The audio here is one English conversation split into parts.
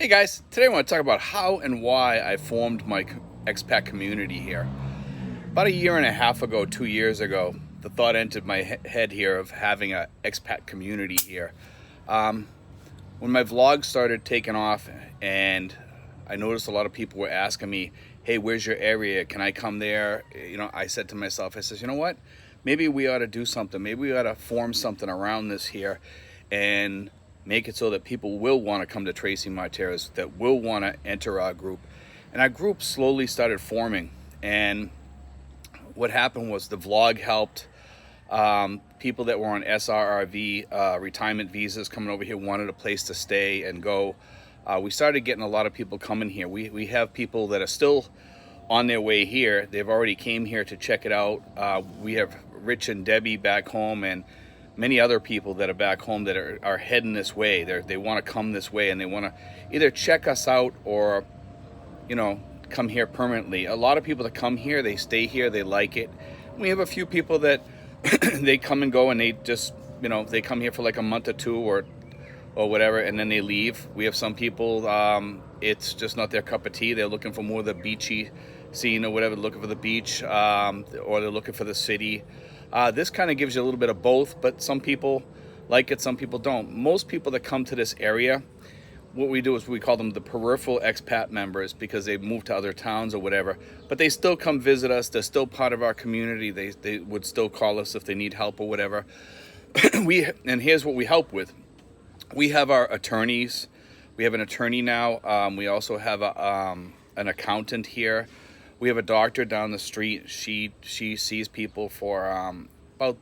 Hey guys, today I want to talk about how and why I formed my expat community here. About a year and a half ago, 2 years ago, the thought entered my head here of having an expat community here. When my vlog started taking off and I noticed a lot of people were asking me, hey, where's your area? Can I come there? I said to myself, I says, you know what? Maybe we ought to do something. Maybe we ought to form something around this here and make it so that people will want to come to Trece Martires, that will want to enter our group. And our group slowly started forming. And what happened was the vlog helped. People that were on SRRV, retirement visas, coming over here wanted a place to stay and go. We started getting a lot of people coming here. We have people that are still on their way here. They've already came here to check it out. We have Rich and Debbie back home and many other people that are back home that are heading this way. They want to come this way and they want to either check us out or, come here permanently. A lot of people that come here, they stay here, they like it. We have a few people that they come and go and they just, they come here for like a month or two or whatever, and then they leave. We have some people, it's just not their cup of tea. They're looking for more of the beachy scene or whatever, looking for the beach, or they're looking for the city. This kind of gives you a little bit of both, but some people like it, some people don't. Most people that come to this area, what we do is we call them the peripheral expat members because they move to other towns or whatever, but they still come visit us. They're still part of our community. They would still call us if they need help or whatever. And here's what we help with. We have our attorneys. We have an attorney now. We also have an accountant here. We have a doctor down the street. She sees people for about,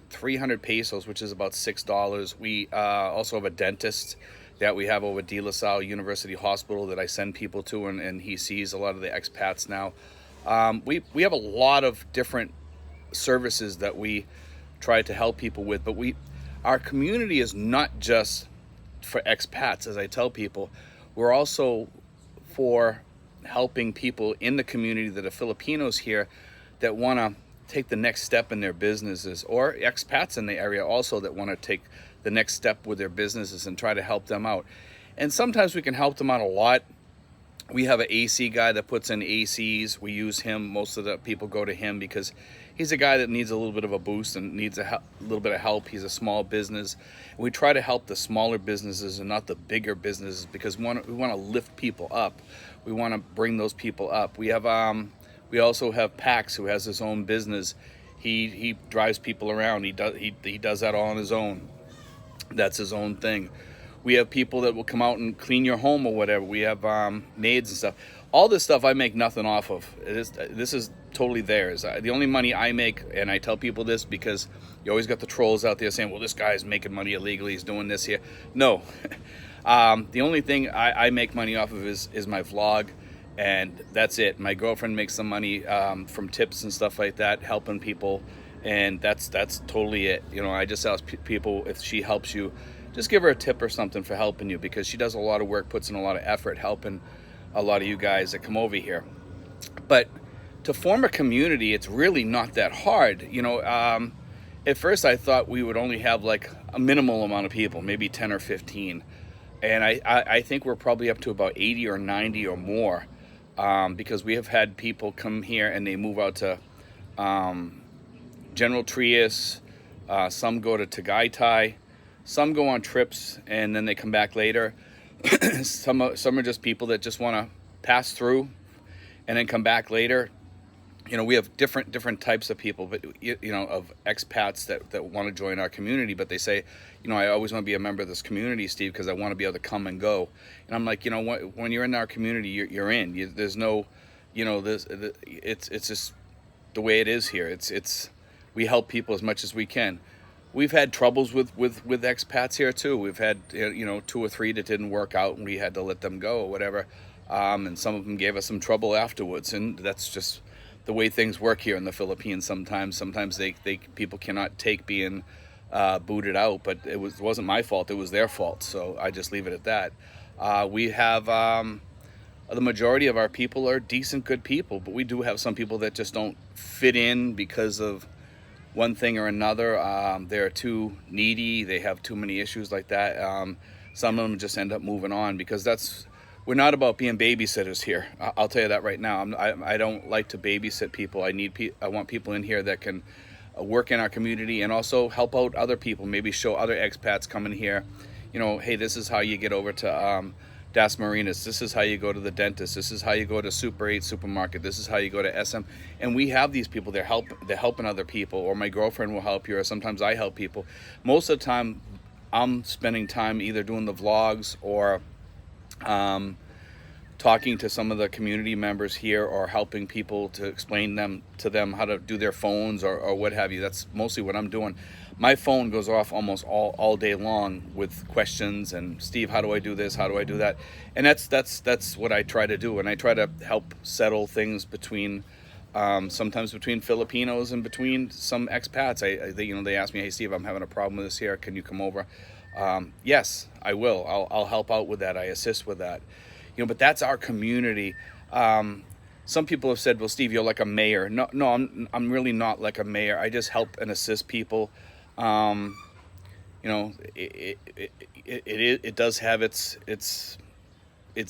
300 pesos, which is about $6. We also have a dentist that we have over De La Salle University Hospital that I send people to, and he sees a lot of the expats now. We have a lot of different services that we try to help people with, but our community is not just for expats, as I tell people. We're also for helping people in the community that are Filipinos here that want to take the next step in their businesses, or expats in the area also that want to take the next step with their businesses and try to help them out. And sometimes we can help them out a lot. We have an AC guy that puts in ACs. We use him. Most of the people go to him because he's a guy that needs a little bit of a boost and needs a little bit of help. He's a small business. We try to help the smaller businesses and not the bigger businesses because we want to lift people up. We want to bring those people up. We also have Pax, who has his own business. He drives people around. He does that all on his own. That's his own thing. We have people that will come out and clean your home or whatever. We have maids and stuff. All this stuff I make nothing off of. This is totally theirs. The only money I make, and I tell people this because you always got the trolls out there saying, well, this guy's making money illegally, he's doing this here. No. The only thing I make money off of is my vlog, and that's it. My girlfriend makes some money from tips and stuff like that, helping people, and that's totally it. I just ask people if she helps you, just give her a tip or something for helping you, because she does a lot of work, puts in a lot of effort helping a lot of you guys that come over here. But to form a community, it's really not that hard. At first I thought we would only have like a minimal amount of people, maybe 10 or 15. And I think we're probably up to about 80 or 90 or more, because we have had people come here and they move out to General Trece. Some go to Tagaytay. Some go on trips and then they come back later. Some are just people that just want to pass through and then come back later. We have different types of people, but of expats that want to join our community, but they say, I always want to be a member of this community, Steve, because I want to be able to come and go. And I'm like, when you're in our community, you're in. There's no, it's just the way it is here. We help people as much as we can. We've had troubles with expats here too. We've had 2 or 3 that didn't work out, and we had to let them go or whatever. And some of them gave us some trouble afterwards, and that's just the way things work here in the Philippines. Sometimes people cannot take being booted out, but it wasn't my fault. It was their fault. So I just leave it at that. We have the majority of our people are decent, good people, but we do have some people that just don't fit in because of one thing or another. They're too needy. They have too many issues like that. Some of them just end up moving on, because we're not about being babysitters here. I'll tell you that right now. I don't like to babysit people. I want people in here that can work in our community and also help out other people. Maybe show other expats coming here, hey, this is how you get over to Das Marinas. This is how you go to the dentist. This is how you go to Super 8 supermarket. This is how you go to SM. And we have these people. They're helping other people, or my girlfriend will help you, or sometimes I help people. Most of the time, I'm spending time either doing the vlogs or talking to some of the community members here, or helping people to explain to them how to do their phones or what have you. That's mostly what I'm doing. My phone goes off almost all day long with questions and, Steve, how do I do this? How do I do that? And that's what I try to do. And I try to help settle things between sometimes between Filipinos and between some expats. They ask me, hey, Steve, I'm having a problem with this here. Can you come over? Yes, I will. I'll help out with that. I assist with that. But that's our community. Some people have said, well, Steve, you're like a mayor. No, I'm really not like a mayor. I just help and assist people. It does have its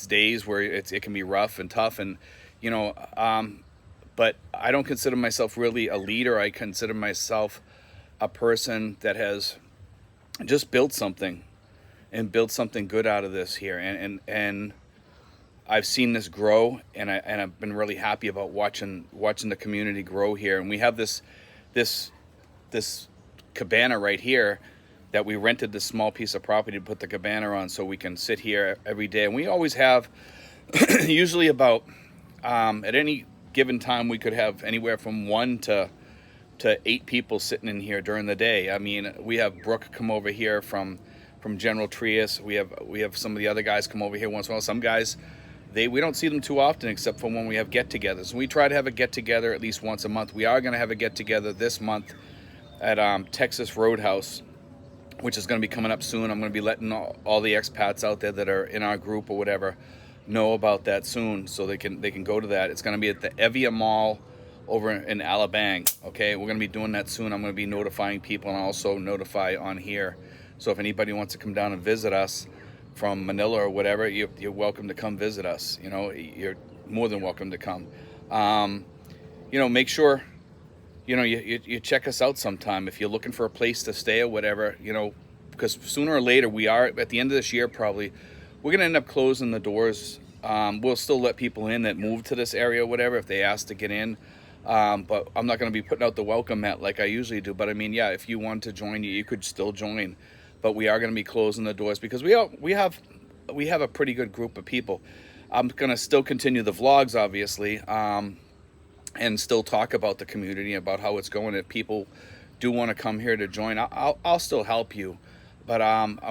days where it can be rough and tough, and but I don't consider myself really a leader. I consider myself a person that has just built something good out of this here, and I've seen this grow, and I've been really happy about watching the community grow here. And we have this cabana right here that we rented, this small piece of property to put the cabana on, so we can sit here every day. And we always have usually about at any given time we could have anywhere from 1 to 8 people sitting in here during the day. I mean, we have Brooke come over here from General Trece. We have some of the other guys come over here once in a while. Some guys, we don't see them too often, except for when we have get-togethers. We try to have a get-together at least once a month. We are going to have a get-together this month at Texas Roadhouse, which is going to be coming up soon. I'm going to be letting all the expats out there that are in our group or whatever know about that soon, so they can go to that. It's going to be at the Evia Mall over in Alabang. Okay, we're going to be doing that soon. I'm going to be notifying people, and also notify on here. So if anybody wants to come down and visit us from Manila or whatever, you're welcome to come visit us. You're more than welcome to come. Make sure you check us out sometime if you're looking for a place to stay or whatever. Because sooner or later, we are at the end of this year, probably we're gonna end up closing the doors. We'll still let people in that move to this area or whatever if they ask to get in. But I'm not going to be putting out the welcome mat like I usually do. But I mean, yeah, if you want to join, you could still join. But we are going to be closing the doors because we have a pretty good group of people. I'm going to still continue the vlogs, obviously, and still talk about the community, about how it's going. If people do want to come here to join, I'll still help you. But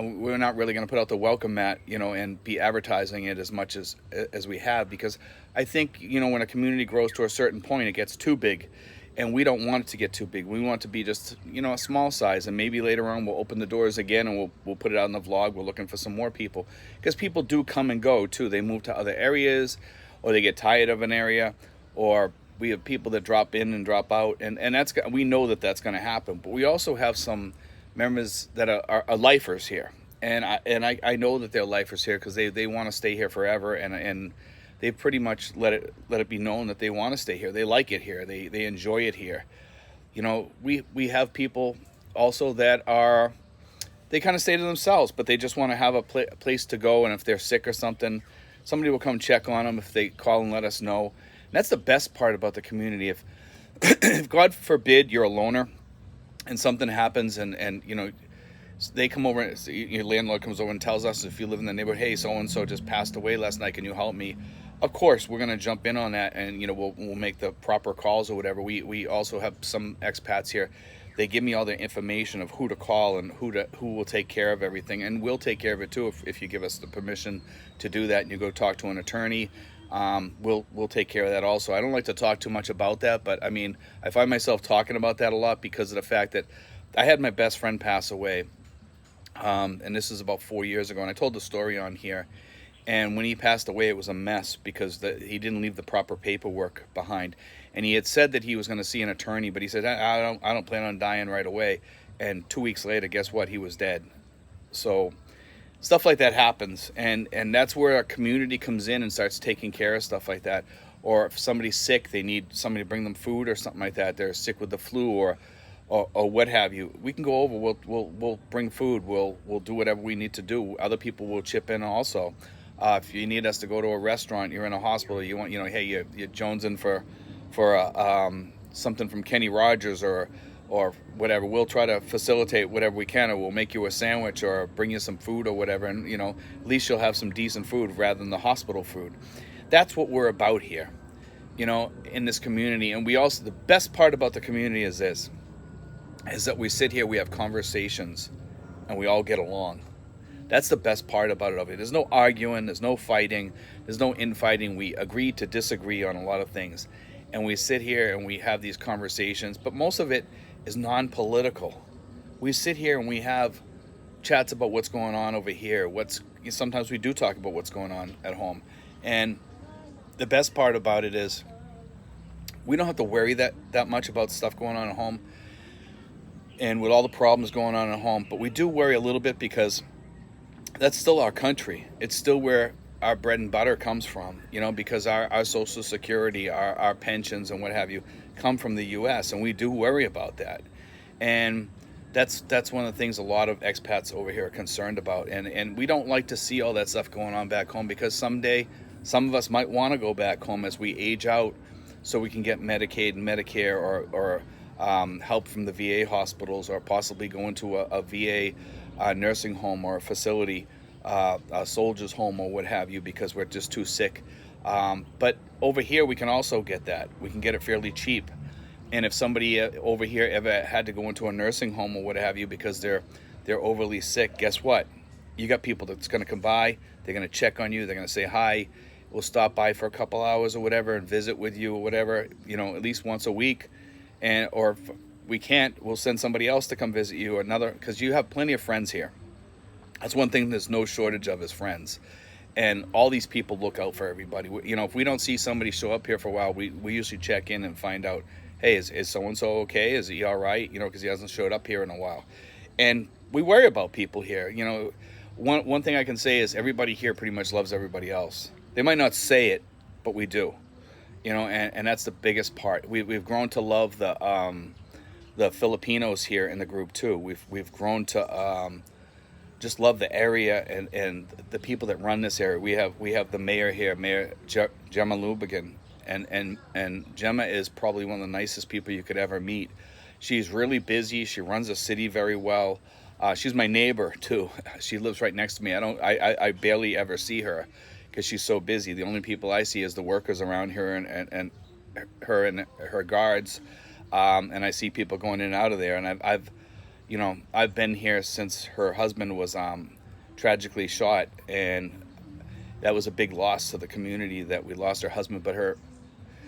we're not really going to put out the welcome mat, and be advertising it as much as we have, because I think, when a community grows to a certain point, it gets too big, and we don't want it to get too big. We want it to be just, a small size, and maybe later on we'll open the doors again and we'll put it out in the vlog. We're looking for some more people, because people do come and go too. They move to other areas, or they get tired of an area, or we have people that drop in and drop out, and we know that's going to happen. But we also have some members that are lifers here, and I know that they're lifers here because they want to stay here forever, and they pretty much let it be known that they want to stay here. They like it here. They enjoy it here. We have people also that they kind of stay to themselves, but they just want to have a place to go, and if they're sick or something, somebody will come check on them if they call and let us know. And that's the best part about the community. If if God forbid you're a loner and something happens, and they come over, your landlord comes over and tells us, if you live in the neighborhood, hey, so-and-so just passed away last night, can you help me? Of course, we're going to jump in on that, and we'll make the proper calls or whatever. We also have some expats here. They give me all the information of who to call and who will take care of everything, and we'll take care of it too if you give us the permission to do that, and you go talk to an attorney. We'll take care of that also. I don't like to talk too much about that, but I mean, I find myself talking about that a lot because of the fact that I had my best friend pass away, and this is about 4 years ago, and I told the story on here. And when he passed away, it was a mess because he didn't leave the proper paperwork behind. And he had said that he was going to see an attorney, but he said, I don't plan on dying right away. And 2 weeks later, guess what? He was dead. So stuff like that happens, and that's where a community comes in and starts taking care of stuff like that. Or if somebody's sick, they need somebody to bring them food or something like that. They're sick with the flu or what have you. We can go over. We'll bring food. We'll do whatever we need to do. Other people will chip in also. If you need us to go to a restaurant, you're in a hospital. You want, hey, you're jonesing for something from Kenny Rogers or whatever. We'll try to facilitate whatever we can, or we'll make you a sandwich or bring you some food or whatever. And at least you'll have some decent food rather than the hospital food. That's what we're about here, in this community. And we also, the best part about the community is this, is that we sit here, we have conversations, and we all get along. That's the best part about it. There's no arguing, there's no fighting, there's no infighting. We agree to disagree on a lot of things. And we sit here and we have these conversations, but most of it is non-political. We sit here and we have chats about what's going on over here. Sometimes we do talk about what's going on at home. And the best part about it is we don't have to worry that much about stuff going on at home and with all the problems going on at home. But we do worry a little bit because that's still our country. It's still where our bread and butter comes from, because our Social Security, our pensions and what have you come from the U.S. And we do worry about that. And that's one of the things a lot of expats over here are concerned about. And we don't like to see all that stuff going on back home, because someday some of us might want to go back home as we age out so we can get Medicaid and Medicare or help from the VA hospitals, or possibly go into a VA nursing home or a facility, a soldier's home or what have you, because we're just too sick. But over here we can also get that. We can get it fairly cheap. And if somebody over here ever had to go into a nursing home or what have you because they're overly sick, guess what? You got people that's going to come by, they're going to check on you, they're going to say hi, we'll stop by for a couple hours or whatever and visit with you or whatever, at least once a week. Or if we can't, we'll send somebody else to come visit you, because you have plenty of friends here. That's one thing there's no shortage of, is friends. And all these people look out for everybody. If we don't see somebody show up here for a while, we usually check in and find out, hey, is so-and-so okay? Is he all right? Because he hasn't showed up here in a while. And we worry about people here. One thing I can say is everybody here pretty much loves everybody else. They might not say it, but we do. And that's the biggest part. We've grown to love the Filipinos here in the group too. We've grown to just love the area and the people that run this area. We have the mayor here, Mayor Gemma Lubigan, and Gemma is probably one of the nicest people you could ever meet. She's really busy. She runs the city very well. She's my neighbor too. She lives right next to me. I barely ever see her because she's so busy. The only people I see is the workers around here and her and her guards. And I see people going in and out of there. And I've been here since her husband was tragically shot, and that was a big loss to the community that we lost her husband. But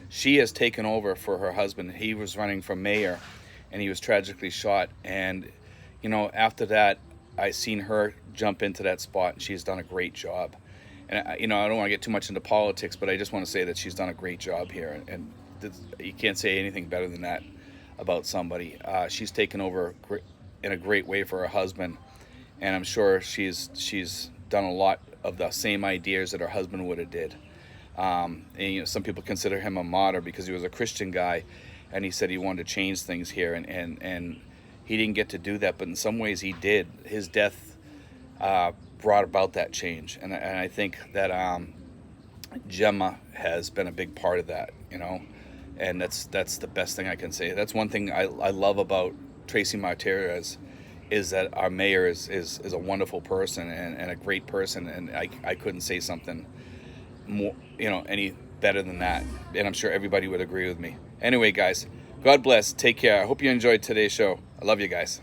she has taken over for her husband. He was running for mayor, and he was tragically shot. And after that, I seen her jump into that spot, and she's done a great job. And I don't want to get too much into politics, but I just want to say that she's done a great job here, and you can't say anything better than that about somebody. She's taken over in a great way for her husband, and I'm sure she's done a lot of the same ideas that her husband would have did. And some people consider him a martyr because he was a Christian guy, and he said he wanted to change things here, and he didn't get to do that, but in some ways he did. His death brought about that change, and I think that Gemma has been a big part of that, and that's the best thing I can say. That's one thing I love about Trece Martires, is that our mayor is a wonderful person and a great person, and I couldn't say something more, any better than that, and I'm sure everybody would agree with me. Anyway, guys, God bless, take care. I hope you enjoyed today's show. I love you guys.